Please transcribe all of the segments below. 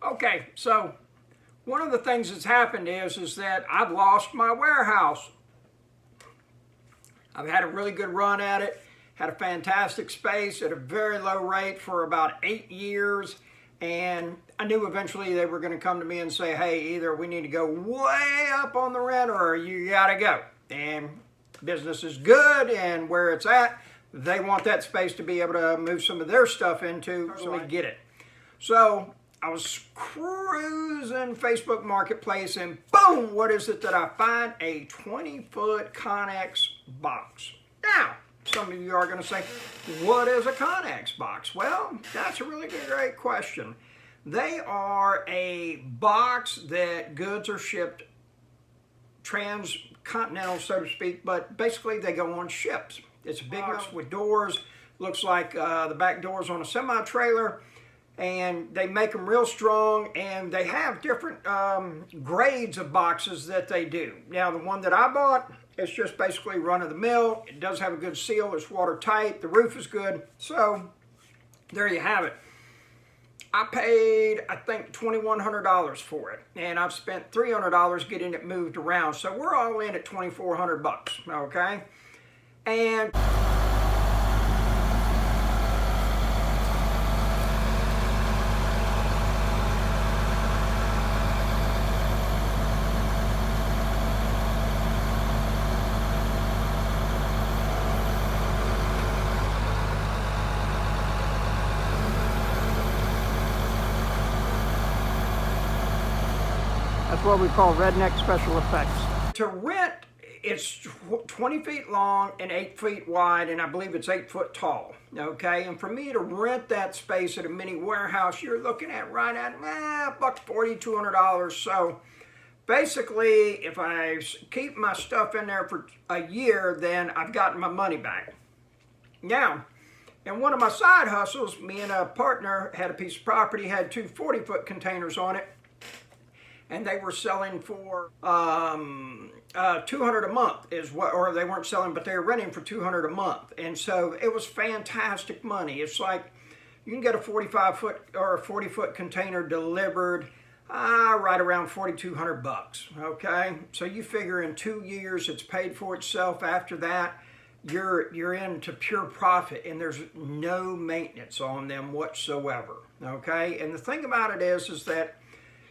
Okay, so one of the things that's happened is that I've lost my warehouse. I've had a really good run at it, had a fantastic space at a very low rate for about 8 years, and I knew eventually they were going to come to me and say, hey, either we need to go way up on the rent or you got to go. And business is good, and where it's at, they want that space to be able to move some of their stuff into, so we get it. So I was cruising Facebook Marketplace, and boom, what is it that I find? A 20-foot Connex box. Now, some of you are going to say, what is a Connex box? Well, that's a really great question. They are a box that goods are shipped transcontinental, so to speak, but basically they go on ships. It's a big box with doors, looks like the back doors on a semi-trailer, and they make them real strong, and they have different grades of boxes that they do. Now, the one that I bought is just basically run-of-the-mill. It does have a good seal, it's watertight, the roof is good, so there you have it. I paid, I think, $2,100 for it, and I've spent $300 getting it moved around, so we're all in at $2,400 bucks, okay? And that's what we call redneck special effects. To rent, it's 20 feet long and 8 feet wide, and I believe it's 8 foot tall, okay? And for me to rent that space at a mini warehouse, you're looking at right at $140, $200. So basically, if I keep my stuff in there for a year, then I've gotten my money back. Now, in one of my side hustles, me and a partner had a piece of property, had two 40-foot containers on it, and they were selling for $200 a month is what, or they weren't selling, but they were renting for $200 a month. And so it was fantastic money. It's like you can get a 45-foot or a 40-foot container delivered right around $4,200 bucks. Okay, so you figure in 2 years it's paid for itself. After that, you're into pure profit, and there's no maintenance on them whatsoever. Okay, and the thing about it is that,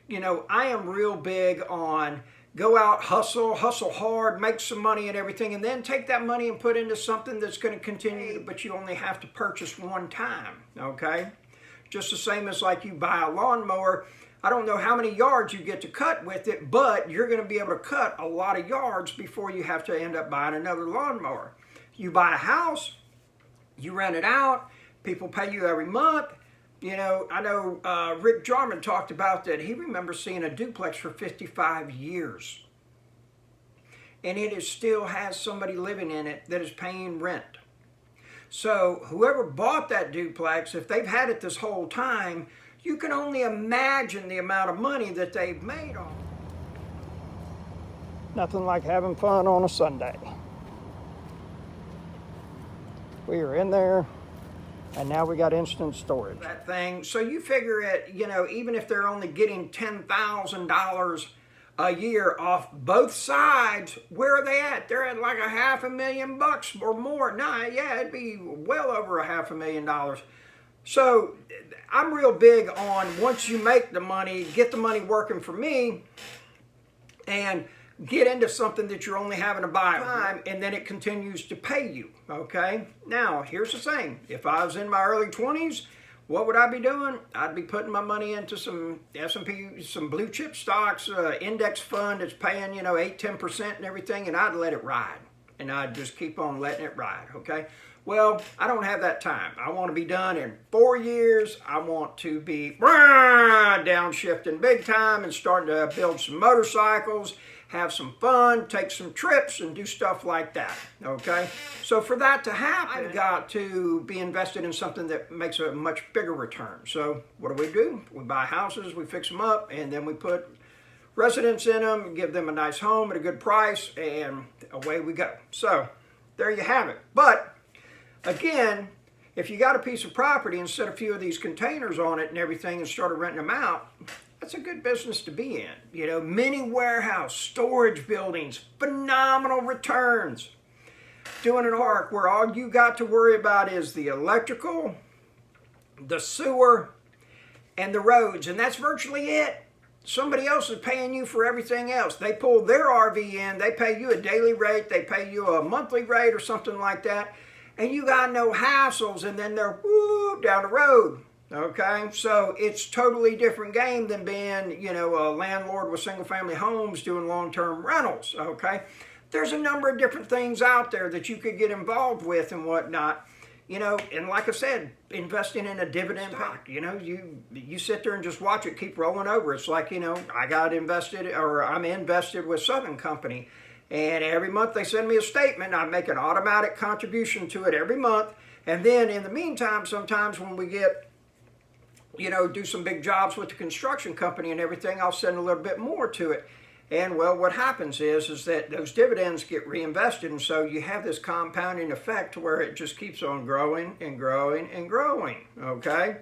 you know, I am real big on go out, hustle hard, make some money and everything, and then take that money and put into something that's going to continue, but you only have to purchase one time, okay? Just the same as like you buy a lawnmower. I don't know how many yards you get to cut with it, but you're going to be able to cut a lot of yards before you have to end up buying another lawnmower. You buy a house, you rent it out, people pay you every month. You know, I know Rick Jarman talked about that. He remembers seeing a duplex for 55 years. And it still has somebody living in it that is paying rent. So whoever bought that duplex, if they've had it this whole time, you can only imagine the amount of money that they've made on it. Nothing like having fun on a Sunday. We are in there. And now we got instant storage. That thing, so you figure it, you know, even if they're only getting $10,000 a year off both sides, where are they at? They're at like $500,000 or more. Nah, yeah, it'd be well over $500,000. So I'm real big on once you make the money, get the money working for me, and get into something that you're only having to buy time, and then it continues to pay you, okay? Now, here's the thing. If I was in my early 20s, what would I be doing? I'd be putting my money into some S&P, some blue chip stocks, index fund that's paying, you know, 8-10% and everything, and I'd let it ride. And I'd just keep on letting it ride, okay? Well, I don't have that time. I want to be done in 4 years. I want to be downshifting big time and starting to build some motorcycles, have some fun, take some trips, and do stuff like that, okay? So for that to happen, I've got to be invested in something that makes a much bigger return. So what do? We buy houses, we fix them up, and then we put residents in them, give them a nice home at a good price, and away we go. So there you have it. But again, if you got a piece of property and set a few of these containers on it and everything and started renting them out, That's a good business to be in. You know, mini warehouse, storage buildings, phenomenal returns. Doing an arc where all you got to worry about is the electrical, the sewer, and the roads, and that's virtually it. Somebody else is paying you for everything else. They pull their RV in, they pay you a daily rate, they pay you a monthly rate or something like that, and you got no hassles, and then they're down the road. Okay, so it's totally different game than being, you know, a landlord with single family homes doing long-term rentals. Okay, there's a number of different things out there that you could get involved with and whatnot. You know, and like I said, investing in a dividend stock, you know, you sit there and just watch it keep rolling over. It's like, you know, I'm invested with Southern Company, and every month they send me a statement. I make an automatic contribution to it every month, and then in the meantime, sometimes when we get, you know, do some big jobs with the construction company and everything, I'll send a little bit more to it. And well, what happens is that those dividends get reinvested, and so you have this compounding effect where it just keeps on growing and growing and growing. Okay,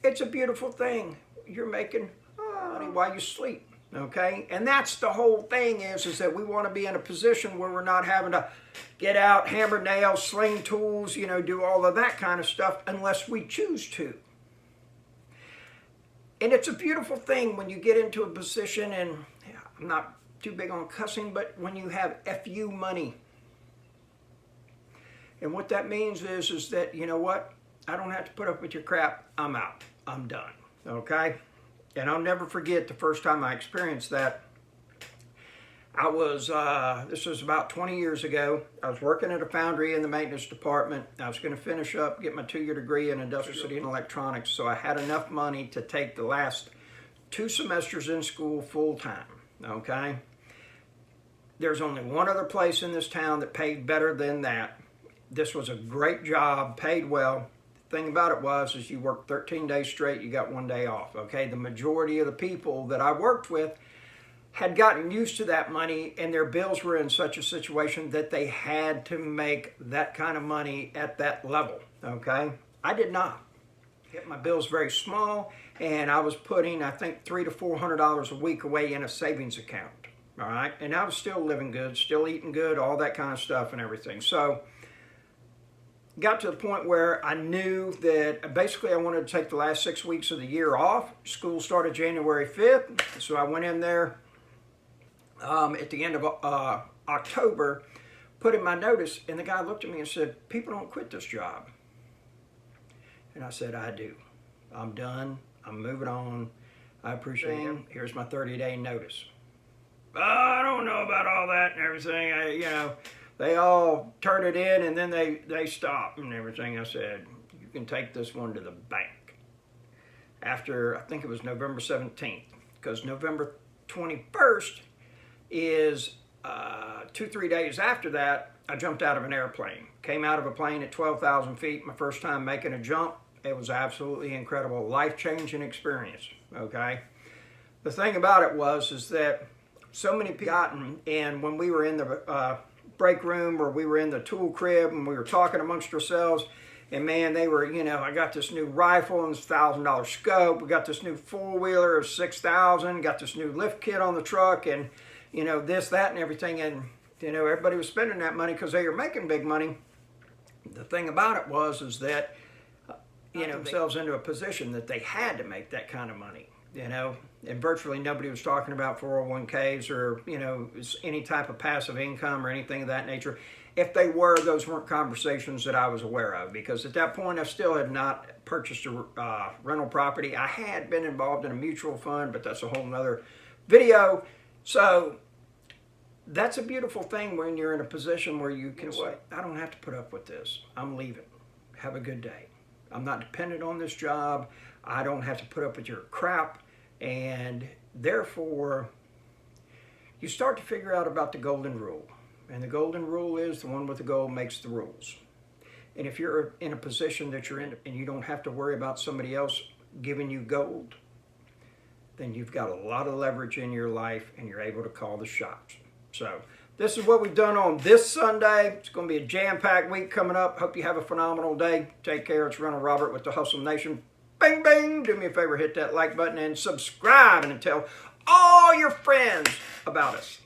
it's a beautiful thing. You're making money while you sleep. Okay, and that's the whole thing is that we want to be in a position where we're not having to get out, hammer nails, sling tools, you know, do all of that kind of stuff unless we choose to. And it's a beautiful thing when you get into a position, and I'm not too big on cussing, but when you have FU money. And what that means is that, you know what? I don't have to put up with your crap. I'm out. I'm done. Okay? And I'll never forget the first time I experienced that. I was, this was about 20 years ago. I was working at a foundry in the maintenance department. I was going to finish up, get my 2-year degree in industrial city and electronics. So I had enough money to take the last 2 semesters in school full time. Okay? There's only one other place in this town that paid better than that. This was a great job, paid well. The thing about it is you worked 13 days straight, you got 1 day off. Okay? The majority of the people that I worked with had gotten used to that money, and their bills were in such a situation that they had to make that kind of money at that level. Okay? I did not. My bills very small, and I was putting, I think, $300 to $400 a week away in a savings account. All right, and I was still living good, still eating good, all that kind of stuff and everything. So got to the point where I knew that basically I wanted to take the last 6 weeks of the year off. School started January 5th, so I went in there at the end of October, put in my notice, and the guy looked at me and said, "People don't quit this job." And I said, "I do. I'm done. I'm moving on. I appreciate it. Here's my 30-day notice." I don't know about all that and everything. You know, they all turn it in and then they stop and everything. I said, "You can take this one to the bank." After, I think it was November 17th, because November 21st is 2-3 days after that, I jumped out of an airplane. Came out of a plane at 12,000 feet, my first time making a jump. It was absolutely incredible, life-changing experience, okay? The thing about it is that so many people gotten, and when we were in the break room or we were in the tool crib and we were talking amongst ourselves, and man, they were, you know, I got this new rifle and this $1,000 scope, we got this new four-wheeler of $6,000, got this new lift kit on the truck, and, you know, this, that, and everything, and, you know, everybody was spending that money because they were making big money. The thing about it is that, you know, themselves into a position that they had to make that kind of money, you know, and virtually nobody was talking about 401ks or, you know, any type of passive income or anything of that nature. If they were, those weren't conversations that I was aware of, because at that point I still had not purchased a rental property. I had been involved in a mutual fund, but that's a whole nother video. So that's a beautiful thing when you're in a position where you can say, "I don't have to put up with this. I'm leaving. Have a good day. I'm not dependent on this job. I don't have to put up with your crap." And therefore, you start to figure out about the golden rule. And the golden rule is the one with the gold makes the rules. And if you're in a position that you're in and you don't have to worry about somebody else giving you gold, then you've got a lot of leverage in your life and you're able to call the shots. So this is what we've done on this Sunday. It's going to be a jam-packed week coming up. Hope you have a phenomenal day. Take care. It's Rental Robert with the Hustle Nation. bing, bing. Do me a favor, hit that like button and subscribe and tell all your friends about us.